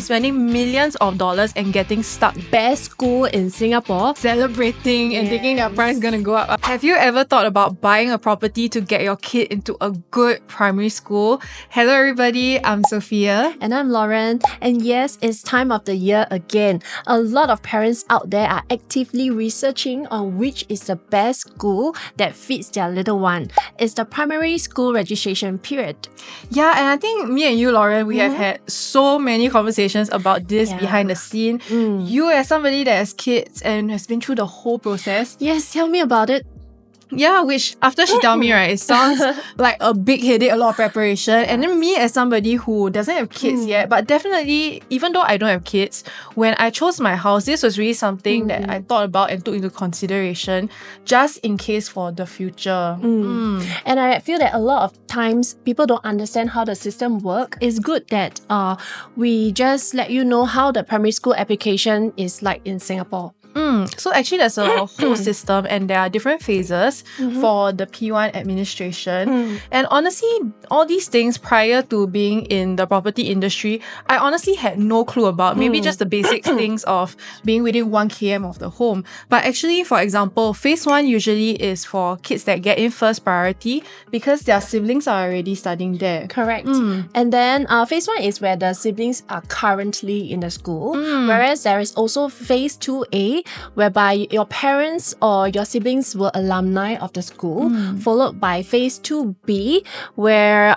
spending millions of dollars and getting stuck. Best school in Singapore. Celebrating and thinking their price is gonna go up. Have you ever thought about buying a property to get your kid into a good primary school? Hello everybody, I'm Sophia. And I'm Lauren. And yes, it's time of the year again. A lot of parents out there are actively researching on which is the best school that fits their little one. It's the primary school registration period. Yeah, and I think me and you, Lauren, we have had so many conversations about this behind the scene. You as somebody that has kids and has been through the whole process. Yes, tell me about it. Yeah, which after she told me, right, it sounds like a big headache, a lot of preparation. And then me as somebody who doesn't have kids yet, but definitely, even though I don't have kids, when I chose my house, this was really something that I thought about and took into consideration just in case for the future. And I feel that a lot of times people don't understand how the system works. It's good that we just let you know how the primary school application is like in Singapore. So actually there's a whole system and there are different phases for the P1 administration. And honestly, all these things prior to being in the property industry, I honestly had no clue about. Maybe just the basic things of being within 1 km of the home. But actually, for example, phase 1 usually is for kids that get in first priority because their siblings are already studying there. Correct. And then phase 1 is where the siblings are currently in the school. Whereas there is also phase 2A, whereby your parents or your siblings were alumni of the school, followed by phase 2B, where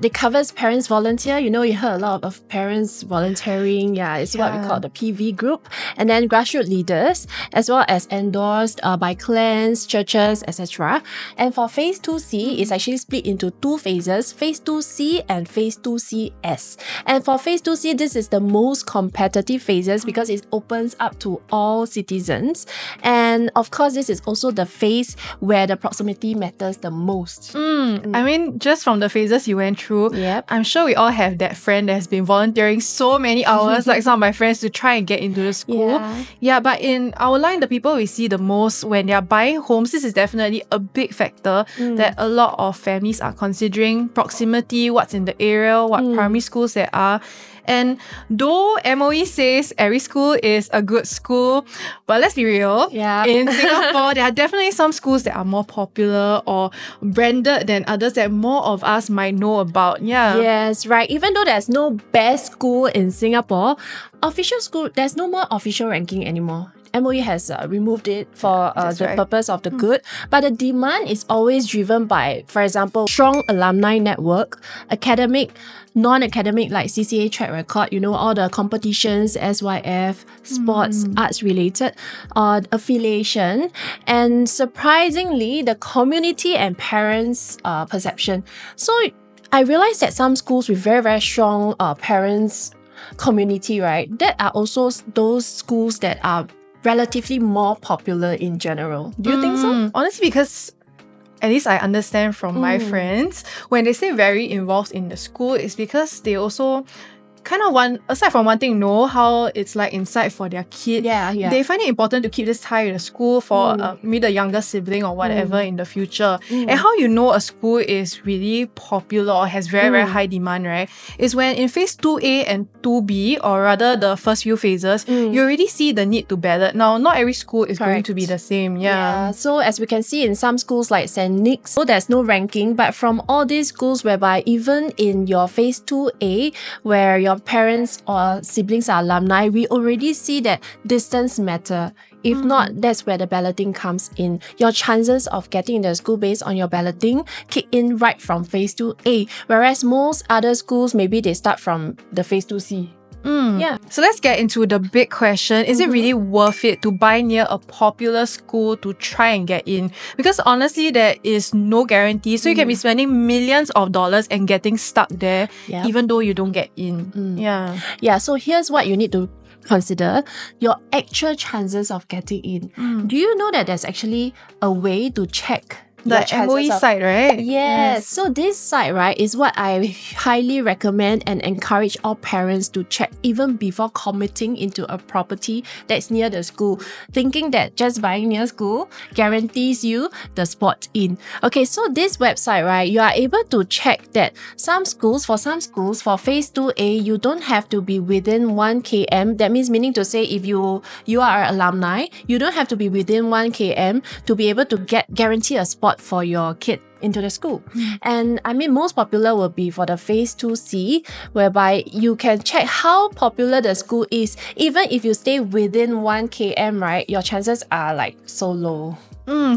it covers parents volunteer. You know, you heard a lot of parents volunteering. Yeah, it's what we call the PV group. And then grassroots leaders, as well as endorsed by clans, churches, etc. And for phase 2C, it's actually split into 2 phases, phase 2C and phase 2CS. And for phase 2C, this is the most competitive phases because it opens up to all citizens. And of course, this is also the phase where the proximity matters the most. I mean, just from the phases you went through, I'm sure we all have that friend that has been volunteering so many hours, like some of my friends, to try and get into the school. Yeah, but in our line, the people we see the most when they're buying homes, this is definitely a big factor that a lot of families are considering. Proximity, what's in the area, what primary schools there are. And though MOE says every school is a good school, but let's be real, in Singapore, there are definitely some schools that are more popular or branded than others that more of us might know about. Yes, right. Even though there's no best school in Singapore, official school, there's no more official ranking anymore. MOE has removed it for the purpose of the good, but the demand is always driven by, for example, strong alumni network, academic, non-academic like CCA track record, you know, all the competitions, SYF, sports, arts related, affiliation, and surprisingly, the community and parents' perception. So I realized that some schools with very, very strong parents community, right, that are also those schools that are relatively more popular in general. Do you think so? Honestly, because at least I understand from my friends, when they say very involved in the school, it's because they also kind of want, aside from wanting to know how it's like inside for their kid, they find it important to keep this tie with the school for maybe the younger sibling or whatever in the future. And how you know a school is really popular or has very, very high demand, right, is when in phase 2A and 2B, or rather the first few phases, you already see the need to ballot. Now, not every school is going to be the same. So as we can see in some schools like St. Nick's, so there's no ranking, but from all these schools whereby even in your phase 2A, where your parents or siblings are alumni, we already see that distance matter. If not, that's where the balloting comes in. Your chances of getting into the school based on your balloting kick in right from phase 2A, whereas most other schools, maybe they start from the phase 2C. So let's get into the big question. Is it really worth it to buy near a popular school to try and get in? Because honestly, there is no guarantee. So you can be spending millions of dollars and getting stuck there, even though you don't get in. So here's what you need to consider: your actual chances of getting in. Do you know that there's actually a way to check The MOE site, right? Yes. So this site, right, is what I highly recommend and encourage all parents to check even before committing into a property that's near the school, thinking that just buying near school guarantees you the spot in. Okay, so this website, right, you are able to check that for phase 2A, you don't have to be within 1 km. That means meaning to say if you are an alumni, you don't have to be within 1 km to be able to guarantee a spot for your kid into the school. And I mean, most popular will be for the phase 2C, whereby you can check how popular the school is. Even if you stay within 1 km, right, your chances are like so low.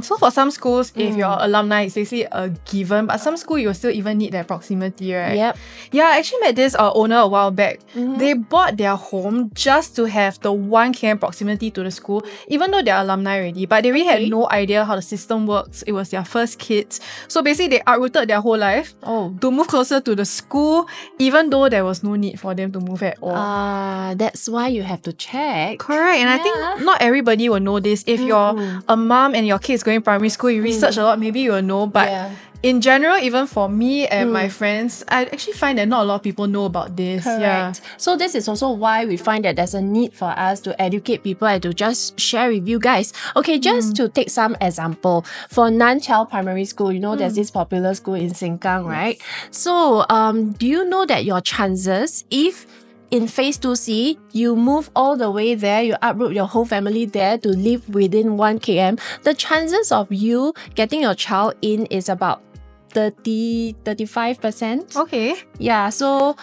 So for some schools, if you're alumni, it's basically a given, but some school you still even need that proximity, right? Yep. Yeah, I actually met this owner a while back. They bought their home just to have the 1 km proximity to the school, even though they're alumni already, but they really had no idea how the system works. It was their first kids. So basically they uprooted their whole life to move closer to the school, even though there was no need for them to move at all. That's why you have to check. Correct. And I think not everybody will know this. If you're a mom and your kids going primary school, you research a lot, maybe you'll know, but in general, even for me and my friends, I actually find that not a lot of people know about this. Correct. Yeah. So this is also why we find that there's a need for us to educate people and to just share with you guys. Okay, just to take some example, for Nanchao Primary School, you know, there's this popular school in Sengkang, right? So do you know that your chances, if in phase 2C, you move all the way there, you uproot your whole family there to live within 1 km, the chances of you getting your child in is about 35%. Okay. Yeah, so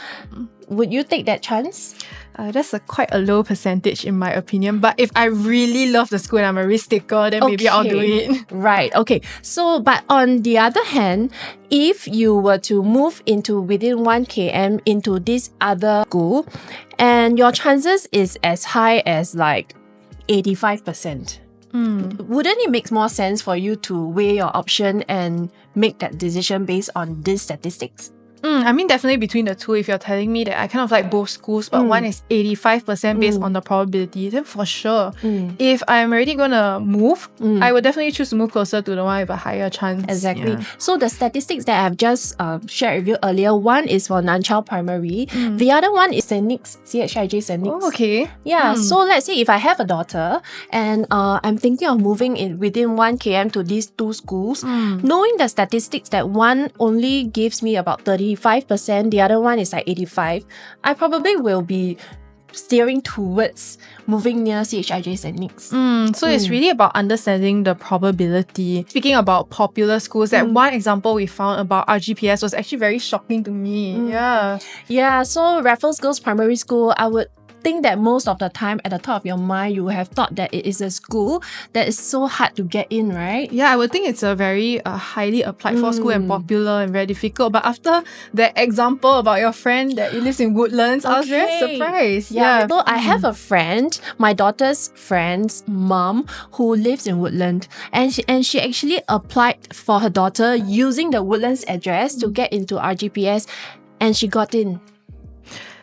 would you take that chance? That's quite a low percentage in my opinion. But if I really love the school and I'm a risk taker, then maybe I'll do it. Right. Okay. So, but on the other hand, if you were to move into within 1 km into this other school, and your chances is as high as like 85%. Wouldn't it make more sense for you to weigh your option and make that decision based on these statistics? I mean, definitely between the two, if you're telling me that I kind of like both schools, but one is 85% based on the probability, then for sure, if I'm already going to move, I would definitely choose to move closer to the one with a higher chance. Exactly. Yeah. So the statistics that I've just shared with you earlier, one is for Nanchao Primary, the other one is St. Nick's, CHIJ St. Nick's. Oh, okay. Yeah, so let's say if I have a daughter and I'm thinking of moving in within 1 km to these two schools, knowing the statistics that one only gives me about 35%, the other one is like 85%, I probably will be steering towards moving near CHIJ St. Nick's. So it's really about understanding the probability. Speaking about popular schools, that one example we found about RGPS was actually very shocking to me. Yeah, so Raffles Girls Primary School, I would think that most of the time at the top of your mind you have thought that it is a school that is so hard to get in, right? Yeah, I would think it's a very highly applied for school and popular and very difficult. But after that example about your friend that lives in Woodlands, I was very surprised. Yeah. So I have a friend, my daughter's friend's mom, who lives in Woodland, and she actually applied for her daughter using the Woodlands address to get into RGPS, and she got in.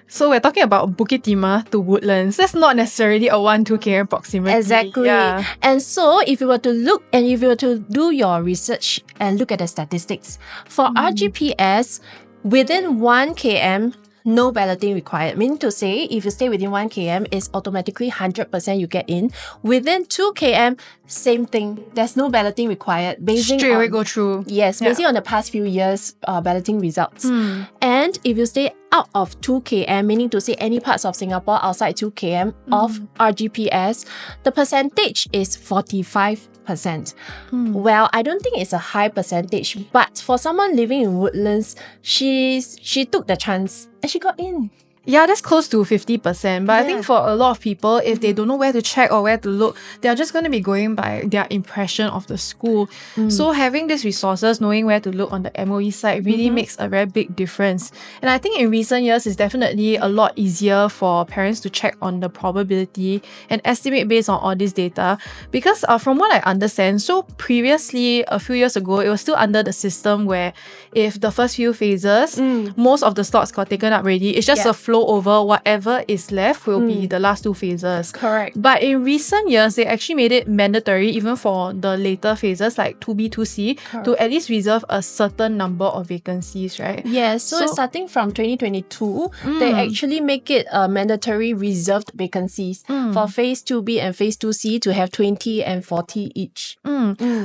So we're talking about Bukit Timah to Woodlands. That's not necessarily a 1-2 km proximity. Exactly. Yeah. And so if you were to look and if you were to do your research and look at the statistics, for RGPS, within 1 km, no balloting required. Meaning to say, if you stay within 1 km, it's automatically 100% you get in. Within 2 km, same thing. There's no balloting required. Straight away go through. Yes, based on the past few years balloting results. And if you stay out of 2 km, meaning to say any parts of Singapore outside 2 km of RGPS, the percentage is 45%. Well, I don't think it's a high percentage, but for someone living in Woodlands, she took the chance and she got in. Yeah, that's close to 50%. But I think for a lot of people, if they don't know where to check or where to look, they're just going to be going by their impression of the school. So having these resources, knowing where to look on the MOE site really makes a very big difference. And I think in recent years, it's definitely a lot easier for parents to check on the probability and estimate based on all this data. Because from what I understand, so previously, a few years ago, it was still under the system where if the first few phases, most of the slots got taken up already, it's just a flow flow over, whatever is left will be the last 2 phases. Correct. But in recent years, they actually made it mandatory even for the later phases like 2B, 2C to at least reserve a certain number of vacancies, right? Yes, so starting from 2022, they actually make it a mandatory reserved vacancies for phase 2B and phase 2C to have 20 and 40 each.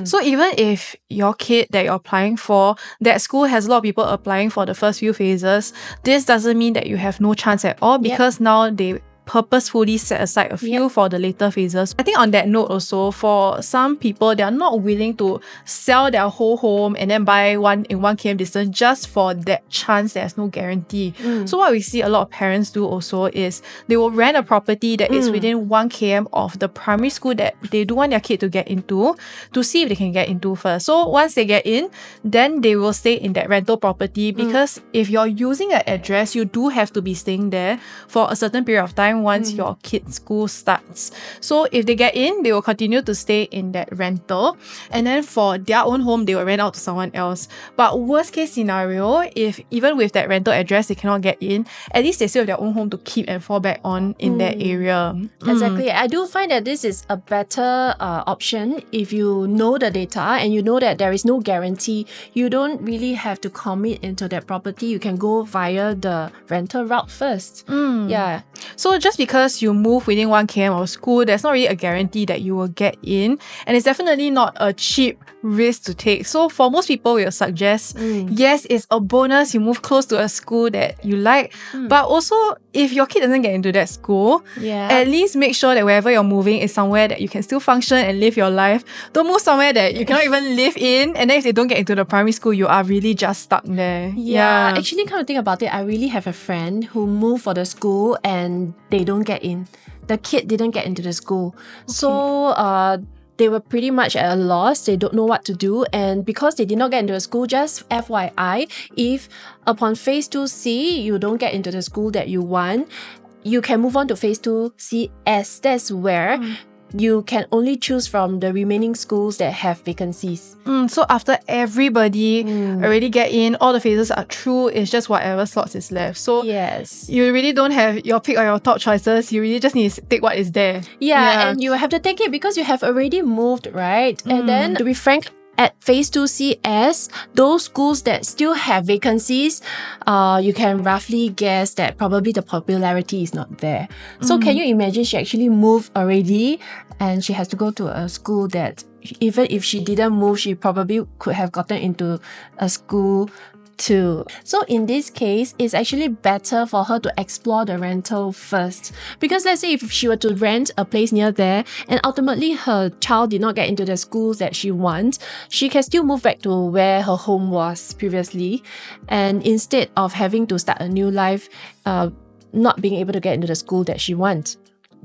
So even if your kid that you're applying for, that school has a lot of people applying for the first few phases, this doesn't mean that you have no chance at all, because now they purposefully set aside a few for the later phases. I think on that note also, for some people, they are not willing to sell their whole home and then buy one in 1 km distance just for that chance. There's no guarantee. So what we see a lot of parents do also is they will rent a property that is within 1 km of the primary school that they do want their kid to get into, to see if they can get into first. So once they get in, then they will stay in that rental property, because if you're using an address, you do have to be staying there for a certain period of time once your kid's school starts. So if they get in, they will continue to stay in that rental, and then for their own home, they will rent out to someone else. But worst case scenario, if even with that rental address they cannot get in, at least they still have their own home to keep and fall back on in that area. Exactly. I do find that this is a better option if you know the data and you know that there is no guarantee. You don't really have to commit into that property. You can go via the rental route first. Yeah. So just because you move within 1 km of school, there's not really a guarantee that you will get in, and it's definitely not a cheap risk to take. So for most people, we'll suggest, yes, it's a bonus you move close to a school that you like, but also if your kid doesn't get into that school, at least make sure that wherever you're moving is somewhere that you can still function and live your life. Don't move somewhere that you cannot even live in, and then if they don't get into the primary school, you are really just stuck there. Actually, come to think about it, I really have a friend who moved for the school and they don't get in. The kid didn't get into the school. So they were pretty much at a loss. They don't know what to do. And because they did not get into the school, just FYI, if upon phase 2C, you don't get into the school that you want, you can move on to phase 2CS. That's where you can only choose from the remaining schools that have vacancies. So after everybody already get in, all the phases are through, it's just whatever slots is left. So you really don't have your pick or your top choices. You really just need to take what is there. And you have to take it because you have already moved, right? And then, to be frank, at phase 2CS, those schools that still have vacancies, you can roughly guess that probably the popularity is not there. So can you imagine she actually moved already and she has to go to a school that even if she didn't move, she probably could have gotten into a school too. So in this case, it's actually better for her to explore the rental first. Because let's say if she were to rent a place near there and ultimately her child did not get into the schools that she wants, she can still move back to where her home was previously. And instead of having to start a new life, not being able to get into the school that she wants.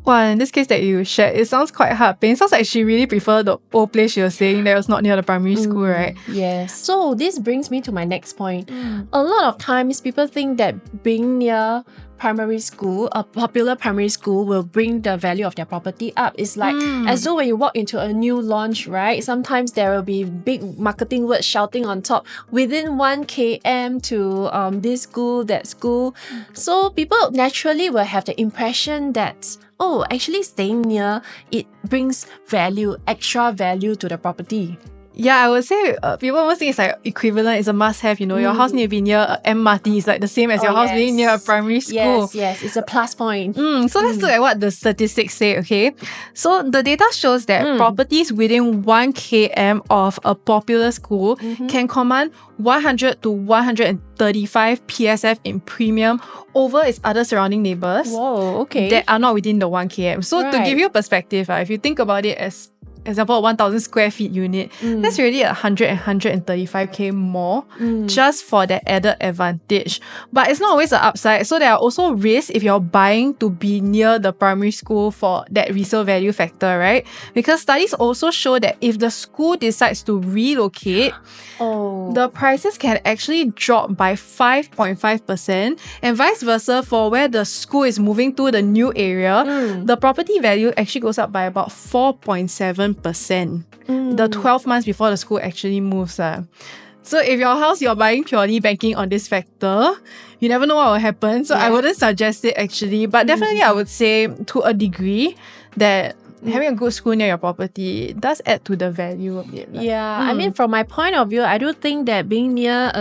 Well, in this case that you shared, it sounds quite heartpain. It sounds like she really preferred the old place she was saying that was not near the primary school, right? Yes. So this brings me to my next point. A lot of times people think that being near primary school, a popular primary school, will bring the value of their property up. It's like as though when you walk into a new launch, right? Sometimes there will be big marketing words shouting on top, within 1 km to this school, that school. So people naturally will have the impression that, oh, actually staying near, it brings value, extra value to the property. Yeah, I would say people almost think it's like equivalent. It's a must-have, you know. Your house need to be near MRT. It's like the same as your house being near a primary school. Yes, it's a plus point. So let's look at what the statistics say, okay? So the data shows that properties within 1 km of a popular school can command 100 to 135 PSF in premium over its other surrounding neighbours. Whoa, okay. That are not within the 1 km. So to give you a perspective, if you think about it as example, a 1,000 square feet unit, that's really 100 and 135k more just for that added advantage. But it's not always an upside. So there are also risks if you're buying to be near the primary school for that resale value factor, right? Because studies also show that if the school decides to relocate, the prices can actually drop by 5.5%, and vice versa for where the school is moving to, the new area, the property value actually goes up by about 4.7%. The 12 months before the school actually moves. So if your house you're buying purely banking on this factor, you never know what will happen. So I wouldn't suggest it actually. But definitely I would say to a degree that having a good school near your property does add to the value of it. I mean, from my point of view, I do think that being near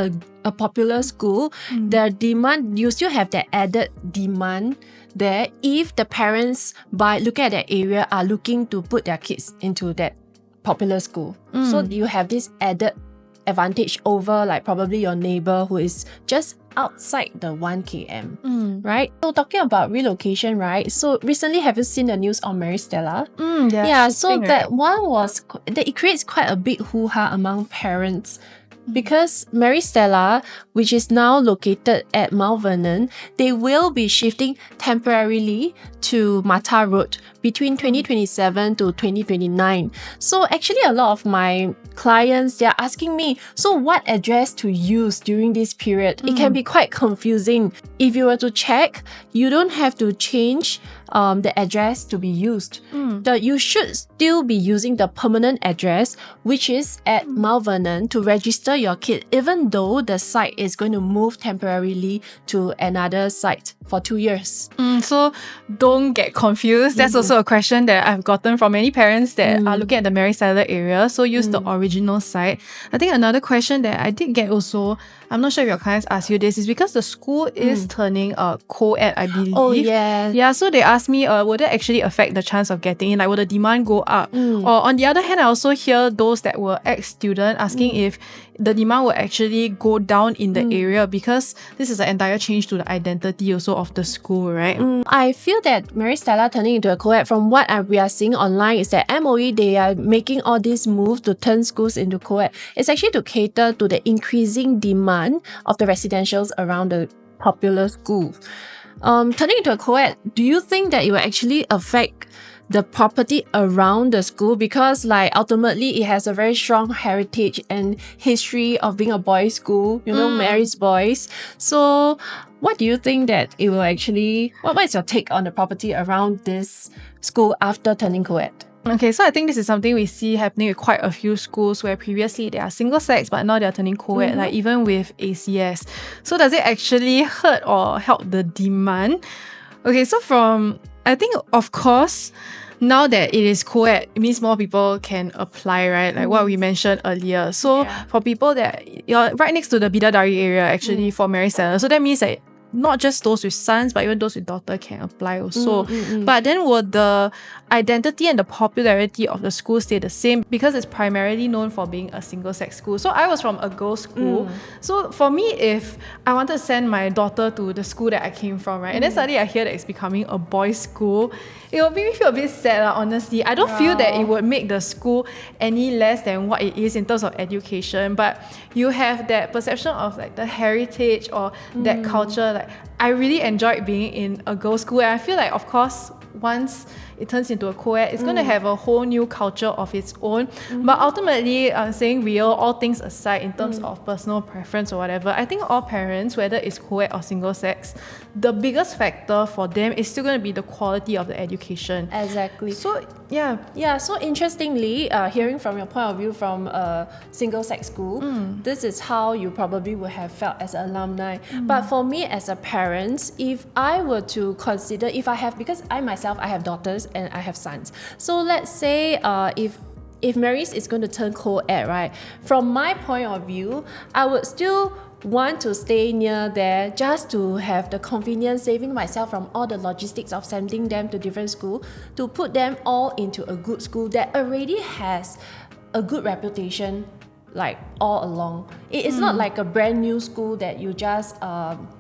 a popular school, the demand, you still have that added demand there if the parents, by looking at that area, are looking to put their kids into that popular school. So you have this added advantage over like probably your neighbor who is just outside the 1 km, right? So talking about relocation, right? So recently, have you seen the news on Mary Stella? So that one was, it creates quite a big hoo-ha among parents. Because Mary Stella, which is now located at Mount Vernon, they will be shifting temporarily to Mata Road between 2027 to 2029. So actually a lot of my clients, they're asking me, so what address to use during this period? It can be quite confusing. If you were to check, you don't have to change the address to be used. You should still be using the permanent address, which is at Mount Vernon, to register your kid, even though the site is going to move temporarily to another site for 2 years. So don't get confused. That's also a question that I've gotten from many parents that are looking at the Mary Stella area. So use the original site. I think another question that I did get also, I'm not sure if your clients ask you this, is because the school is turning a co-ed, I believe. Oh, yeah. Yeah, so they asked me, would that actually affect the chance of getting in? Like, will the demand go up? Or on the other hand, I also hear those that were ex-student asking if the demand will actually go down in the area because this is an entire change to the identity also of the school, right? I feel that Mary Stella turning into a co-ed, from what we are seeing online, is that MOE, they are making all these moves to turn schools into co-ed. It's actually to cater to the increasing demand of the residentials around the popular school. Turning into a co-ed, do you think that it will actually affect the property around the school? Because like ultimately it has a very strong heritage and history of being a boys' school, Mary's boys. So what do you think that it will actually, what is your take on the property around this school after turning co-ed? Okay, so I think this is something we see happening with quite a few schools where previously they are single sex, but now they are turning co-ed, like even with ACS. So does it actually hurt or help the demand? Okay, so I think, of course, now that it is co-ed, it means more people can apply, right? Like what we mentioned earlier. So for people that you're right next to the Bidadari area, actually, for Mary Stella, so that means that not just those with sons, but even those with daughter can apply also. But then will the identity and the popularity of the school stay the same? Because it's primarily known for being a single-sex school. So I was from a girls' school. So for me, if I wanted to send my daughter to the school that I came from, right, and then suddenly I hear that it's becoming a boys' school, it will make me feel a bit sad, honestly. I don't feel that it would make the school any less than what it is in terms of education, but you have that perception of like the heritage or that culture. Like, I really enjoyed being in a girls' school, and I feel like, of course, once it turns into a co-ed, it's going to have a whole new culture of its own. But ultimately, saying real, all things aside, in terms of personal preference or whatever, I think all parents, whether it's co-ed or single sex, the biggest factor for them is still going to be the quality of the education. Exactly. So, yeah. So interestingly, hearing from your point of view from a single-sex school, this is how you probably would have felt as an alumni. But for me as a parent, if I were to consider, because I myself, I have daughters and I have sons. So let's say if Mary's is going to turn co-ed, right? From my point of view, I would still want to stay near there just to have the convenience, saving myself from all the logistics of sending them to different school, to put them all into a good school that already has a good reputation, like all along. It is not like a brand new school that you just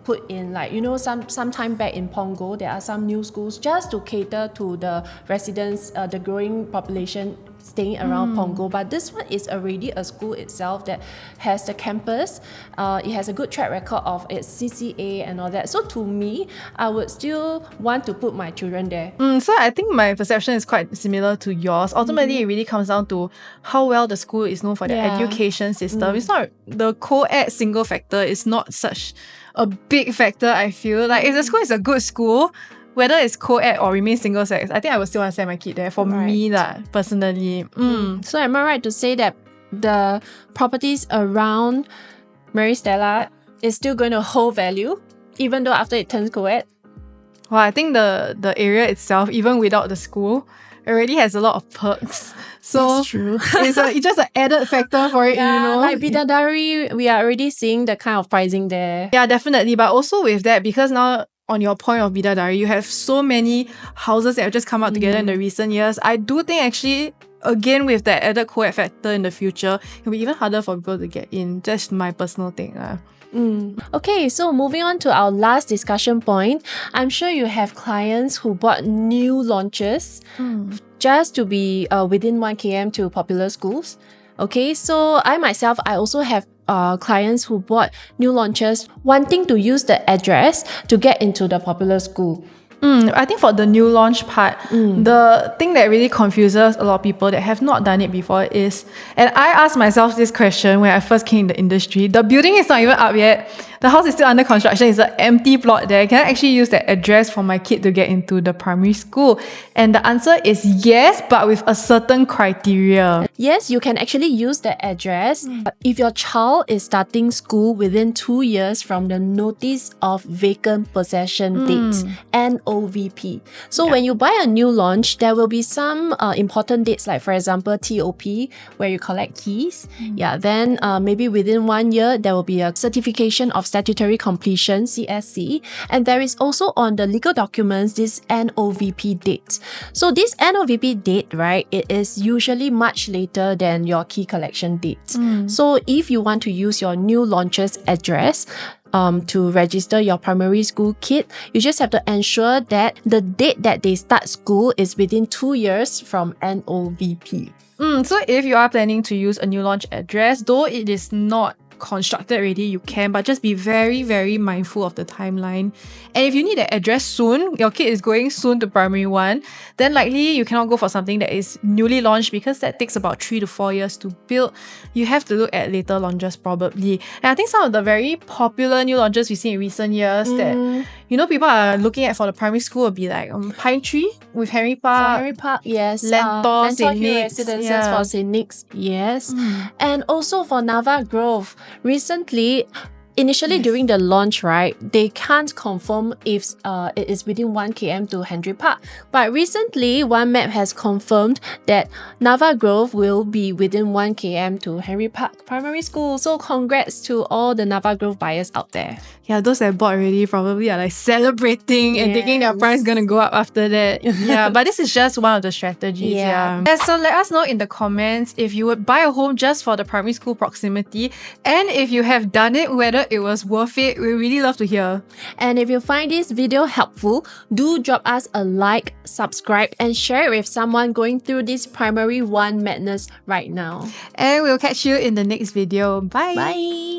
put in, like, some time back in Pongo, there are some new schools just to cater to the residents, the growing population staying around Pongo. But this one is already a school itself that has the campus. It has a good track record of its CCA and all that. So to me, I would still want to put my children there. So I think my perception is quite similar to yours. Ultimately, it really comes down to how well the school is known for their education system. It's not the co-ed single factor is not such a big factor, I feel. Like, if the school is a good school, whether it's co-ed or remain single sex, I think I would still want to send my kid there for me, personally. So am I right to say that the properties around Mary Stella is still going to hold value even though after it turns co-ed? Well, I think the area itself, even without the school, already has a lot of perks. So that's true. it's just an added factor for it, Like Bidadari, we are already seeing the kind of pricing there. Yeah, definitely. But also with that, because now on your point of Bidadari, you have so many houses that have just come out together in the recent years. I do think actually, again, with that added co-ed factor in the future, it'll be even harder for people to get in. Just my personal thing. Okay, so moving on to our last discussion point, I'm sure you have clients who bought new launches just to be within 1 km to popular schools. Okay, so I myself, I also have clients who bought new launches wanting to use the address to get into the popular school. I think for the new launch part, the thing that really confuses a lot of people that have not done it before is, and I asked myself this question when I first came in the industry, the building is not even up yet. The house is still under construction. It's an empty plot there. Can I actually use that address for my kid to get into the primary school? And the answer is yes, but with a certain criteria. Yes, you can actually use the address if your child is starting school within 2 years from the Notice of Vacant Possession Date, NOVP. So when you buy a new launch, there will be some important dates, like for example, TOP, where you collect keys. Then maybe within 1 year, there will be a certification of statutory completion, CSC, and there is also on the legal documents this NOVP date. So this NOVP date, right, it is usually much later than your key collection date. So if you want to use your new launcher's address to register your primary school kid, you just have to ensure that the date that they start school is within 2 years from NOVP. So if you are planning to use a new launch address, though it is not constructed already, you can, but just be very, very mindful of the timeline. And if you need an address soon, your kid is going soon to primary 1, then likely you cannot go for something that is newly launched because that takes about 3 to 4 years to build. You have to look at later launches probably. And I think some of the very popular new launches we see in recent years that people are looking at for the primary school will be like Pine Tree with Henry Park. Henry Park, yes. Lentor, St. Nick's, Residences for St. Nick's, yes. And also for Nava Grove. Recently, initially during the launch, right, they can't confirm if it is within 1 km to Henry Park. But recently, One Map has confirmed that Nava Grove will be within 1 km to Henry Park Primary School. So congrats to all the Nava Grove buyers out there. Yeah, those that bought already probably are like celebrating and thinking their price is gonna go up after that. Yeah, but this is just one of the strategies. So let us know in the comments if you would buy a home just for the primary school proximity, and if you have done it, whether it was worth it. We really love to hear. And if you find this video helpful, do drop us a like, subscribe, and share it with someone going through this primary 1 madness right now. And we'll catch you in the next video. Bye. Bye.